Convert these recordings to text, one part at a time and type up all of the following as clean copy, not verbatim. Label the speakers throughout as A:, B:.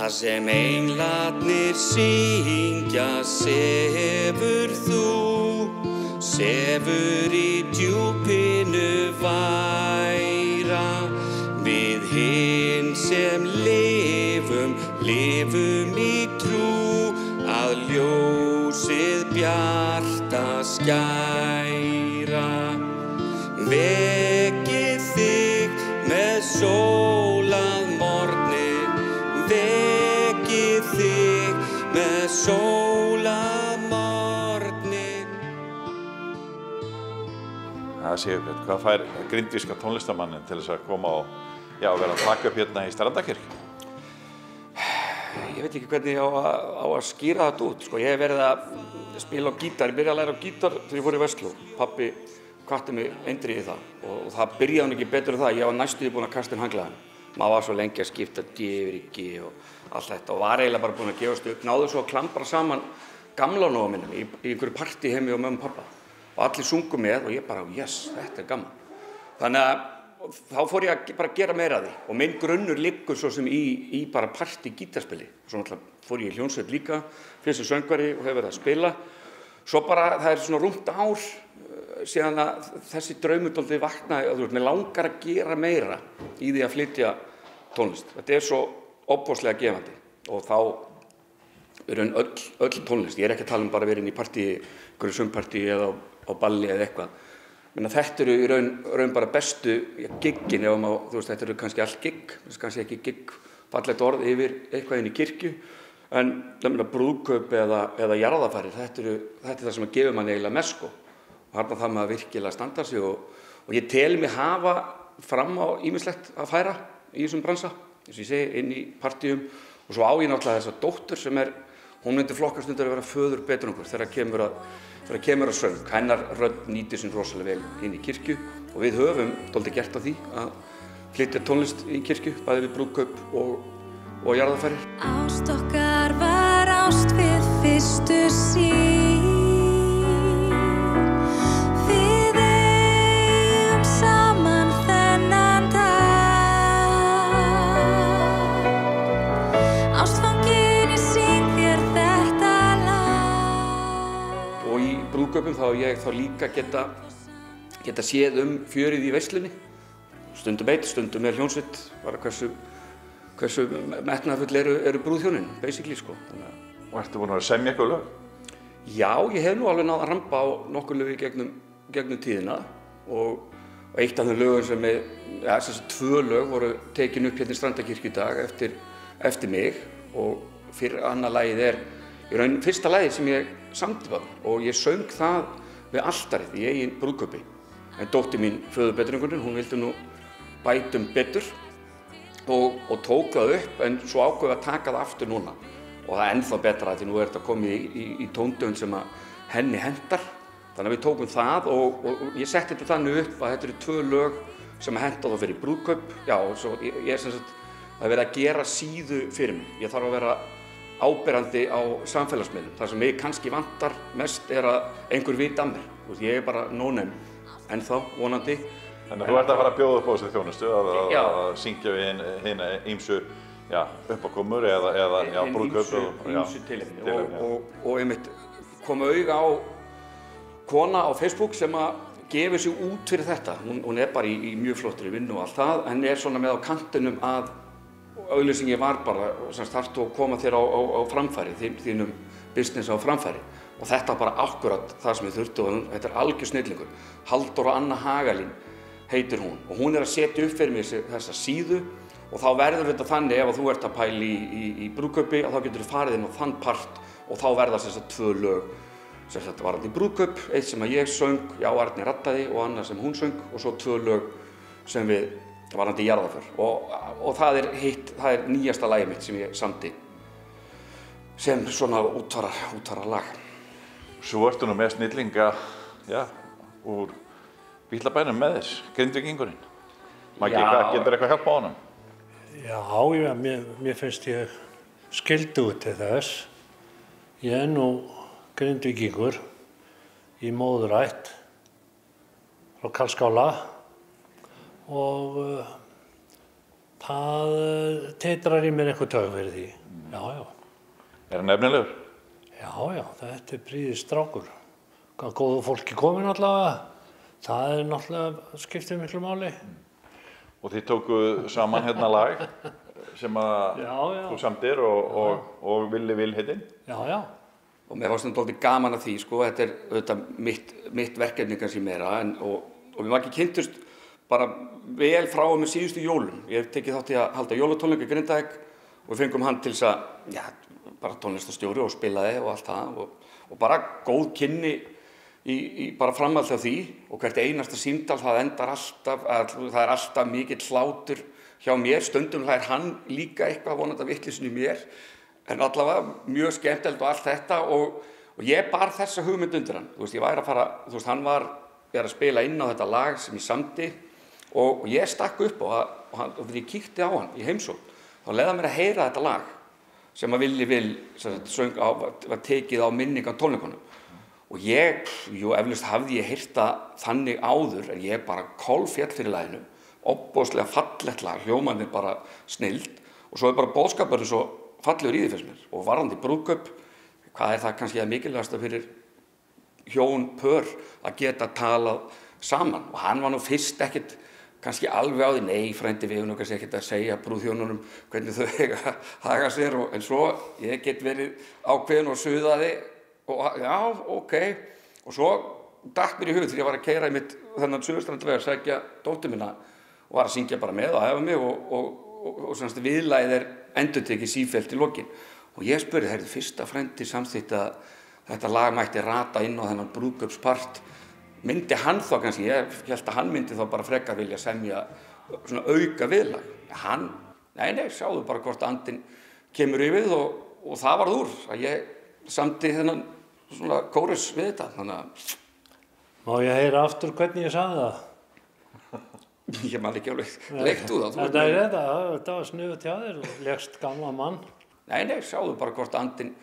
A: Þar sem englarnir syngja sefur þú, sefur í djúpinu væra. Við hin sem lifum í trú, að ljósið bjarta skæra. Vekið þig með sól að morgni, vekið þig með sól að morgni.
B: Sigurbjörn, hvað fær grindvíska tónlistarmannin til þess að koma og vera að taka upp hérna í Strandakirkju?
A: Ég veit ekki hvernig ég á að skýra þetta út. Sko, ég hef verið að spila á gítar. Ég byrjaði að læra á gítar þegar ég fór í Versló. Pabbi hvatti mig eindregið í það og það byrjaði ekki betur en það. Ég var næstuði búinn að kasta handklæðinu. Maður var svo lengi að skipta D yfir í G og allt þetta og var eiginlega bara búinn að gefast upp. Náðu svo að klambra saman gamla nóga minnum í einhverju partí heimi og mömmu og pabba. Og allir sungu með og ég bara, yes, þetta er gaman. Þannig að þá fór ég að bara gera meira af því og minn grunnur liggur svo sem í bara partí gítarspili. Svo náttúrulega fór ég í hljómsveit líka, fyrst sem söngvari og hef verið að spila. Svo bara það er svona rúmt ár síðan að þessi draumur dálítið vaknaði að mér langar að gera meira í því að flytja tónlist. Þetta er svo ofboðslega gefandi og þá er öll tónlist. Ég er ekki að tala bara að vera inn í partí, einhverju söngpartí eða á balli eða eitthvað. Þetta eru í raun bara bestu giggin, þetta eru kannski allt gigg, kannski ekki gigg, fallegt orð yfir eitthvað inn í kirkju, en brúðkaup eða jarðarfarir, þetta er það sem gefur manni eiginlega mest sko. Og þarna þarf maður virkilega að standa sig og ég tel mig hafa fram á ýmislegt að færa í þessum bransa, eins og ég segi, inn í partíum og svo á ég náttúrulega þessa dóttur sem hún myndi flokkast undir að vera föður betur okkur þegar kemur að söng. Hennar rödd nýtir sín rosalega vel inn í kirkju og við höfum dálítið gert af því að flytja tónlist í kirkju, bæði við brúðkaup og jarðarfarir.
C: Ást okkar var ást við fyrstu sýn. Við eigum saman þennan dag. Ástfangin ég syng þér þetta lag.
A: Og í brúðkaupum þá ég líka geta séð fjörið í veislunni. Stundum eitt, stundum með hljómsveit, bara hversu metnaðarfull eru brúðhjónin, basically sko.
B: Og ertu búinn að semja eitthvað lög?
A: Já, ég hef nú alveg náð að rampa á nokkur lög í gegnum tíðina og eitt af þeim lögum sem tvö lög voru tekin upp hérna í Strandakirkju í dag eftir mig og annað lagið er í raun fyrsta lagið sem ég samdi og ég söng það við altarið í eigin brúðkaupi. En dóttir mín, föðurbetringunin, hún vildi nú bætum betur og tók það upp en svo ákveð að taka það aftur núna og það er ennþá betra því nú er þetta komið í tóndöfn sem að henni hentar þannig að við tókum það og ég setti þetta þannig upp að þetta eru tvö lög sem henta þá fyrir brúðkaup og svo ég er sem sagt að vera að gera síðu fyrir mig. Ég þarf að vera áberandi á samfélagsmiðlum. Það sem mig kannski vantar mest er að einhver viti af mér. Ég er bara no-name ennþá vonandi.
B: Þannig að þú ert að fara að bjóða upp á þessu þjónustu að syngja við hina ýmsu uppákomur eða brúðkaup
A: ýmsu tilefni og einmitt kom auga á kona á Facebook sem að gefur sig út fyrir þetta. Hún er bara í mjög flottri vinnu og allt það en er svona með á kantinum að auglýsingin var bara þarftu að koma þér á framfæri, þínum business á framfæri og þetta bara akkurat það sem við þurftum og þetta er algjör snillingur. Halldóra Anna Hagalín heitir hún og hún er að setja upp fyrir mig þessa síðu og þá verður þetta þannig ef þú ert að pæla í brúðkaupi að þá getur þú farið inn á þann part og þá verða tvö lög varðandi brúðkaup, eitt sem að ég söng, Árni rattaði og annað sem hún söng og svo tvö lög sem við varðandi jarðarför og það er nýjasta lagið mitt sem ég samdi sem svona útvara lag.
B: Svo ertu nú með snillinga úr Bílabænum með þér, Grindvíkingurinn. Maggi, getur eitthvað hjálpa á honum?
D: Já, mér finnst ég skyldu út til þess. Ég er nú Grindvíkingur í móðurætt frá Karlsskála og það titrar í mér einhver tauga fyrir því. Já, já.
B: Er hann efnilegur?
D: Já, já, þetta prýðis strákur. Hvað góðu fólki komin allavega. Það náttúrulega skiptir miklu máli.
B: Og þið tóku saman hérna lag sem að
D: Já, já.
B: þú samdir og Villi Vil heitinn.
D: Já, já.
A: Og mér fannst dálítið gaman að því, sko, þetta auðvitað mitt verkefni kannski meira, og við ekki kynntust bara vel frá með síðustu jólum. Ég hef tekið þátt í að halda jólatónleika í Grindavík og við fengum hann til þess að, já, bara tónlistarstjóri og spilaði og allt það og bara góð kynni í bara framhaldi af því og hvert einasta símtal það endar alltaf, það er alltaf mikill hlátur hjá mér, stundum það hann líka eitthvað vonandi vitleysun í mér, en allavega mjög skemmtilegt og allt þetta og ég bar þessa hugmynd undir hann, þú veist, ég væri að fara, þú veist, hann var að spila inn á þetta lag sem ég samdi og ég stakk upp og þegar ég kíkti á hann í heimsókn, þá leiði hann mér að heyra þetta lag sem að Villi Vil söng á, var tekið á minningan tónleikunum. Og eflaust hafði ég heyrt það þannig áður, en ég bara kolféll fyrir laginu, ofboðslega fallegt lag, hljómandi bara snilld, og svo bara boðskapurinn svo fallegur í því fyrst mér. Og varðandi brúðkaup, hvað það kannski að mikilvægasta fyrir hjón pör að geta talað saman. Og hann var nú fyrst ekkert kannski alveg á því, nei, frændi, við höfum kannski ekkert að segja brúðhjónunum hvernig þau eiga að haga sér, en svo ég get verið ákveðin og suðaði, og já, ok, og svo datt mér í hug þegar ég var að keyra í mitt þennan Suðurstrandarveg að sækja dóttur mína og var að syngja bara með og æfa mig og semst viðlagið endurtekið sífellt í lokin og ég spurði, heyrðu, fyrsta frændi samþykkt að þetta lag mætti rata inn á þennan brúðkaupspart, myndi hann þá kannski, ég held að hann myndi þá bara frekar vilja semja svona auka viðlag, hann, nei, sjáðu bara hvort andinn kemur yfir og það varð úr að ég samdi þennan svona kórus við þetta, þannig að...
D: Má ég heyra aftur hvernig ég sagði það?
A: Ég man ekki alveg leikt úr það.
D: Þetta var snuðut hjá þér, þú lékst gamla mann.
A: Nei, sjáðu bara hvort andinn...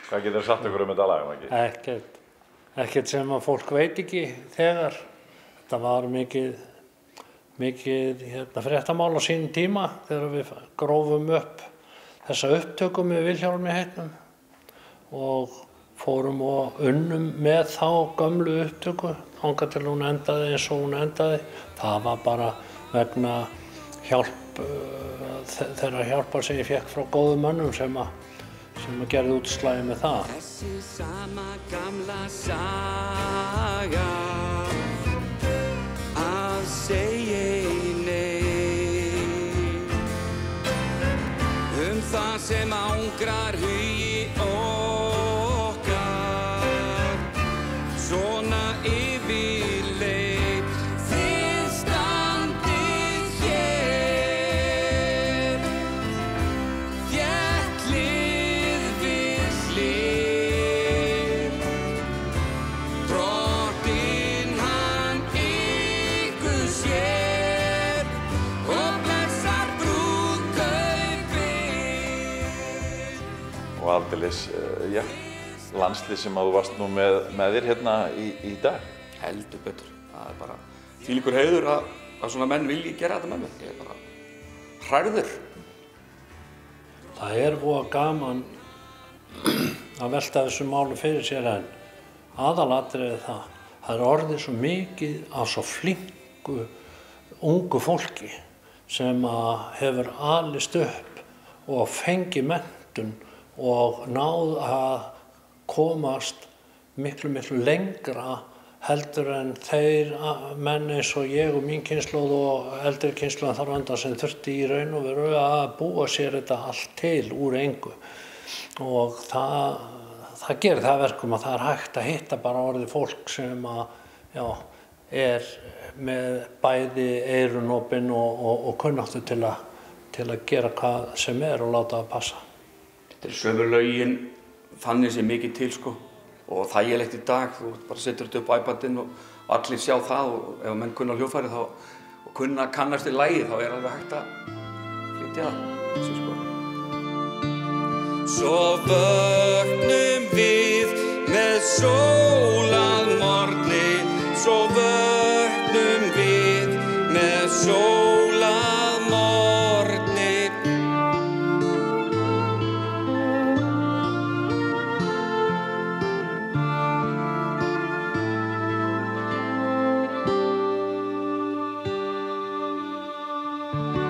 B: Hvað getur sagt ykkur þetta lag, ekki?
D: Ekkert sem að fólk veit ekki þegar. Þetta var mikið fréttamál á sínum tíma þegar við grófum upp þessa upptöku með Vilhjálmi heitnum og fórum og unnum með þá gömlu upptöku þangað til hún endaði eins og hún endaði. Það var bara vegna þeirra hjálpar sem ég fékk frá góðum mönnum sem að gerði útslagið með það.
E: Þessi sama gamla saga að segja það sem angrar hugi okkar svona yfirleitt þið standið hér þétt hlið við hlið drottinn hann ykkur sér og blessar
B: og aldeilis, landslið sem að þú varst nú með þér hérna í dag.
A: Heldur betur, það bara þvílíkur heiður að svona menn vilji gera þetta með mér, ég bara hrærður.
D: Það voða gaman að velta þessu máli fyrir sér en aðalatriðið það orðið svo mikið af svo flinku ungu fólki sem að hefur alist upp og fengið menntun og náð að komast miklu lengra heldur en þeir menn eins og ég og mín kynslóð og eldri kynslóð þar undan sem þurfti í raun og veru að búa sér þetta allt til úr engu og það gerir það verkum að það hægt að hitta bara orðið fólk sem að með bæði eyrun opin og kunnáttu til að gera hvað sem og láta það passa.
A: Þetta sömu lögin þannig sem mikið til sko og þægilegt í dag, þú bara setur þetta upp á iPadinn og allir sjá það og ef menn kunna hljóðfæri og kannast við lagið þá alveg hægt að flytja þessu sko.
E: Svo vöknum við með sól að morgni, svo vöknum við með sól að morgni.
C: Thank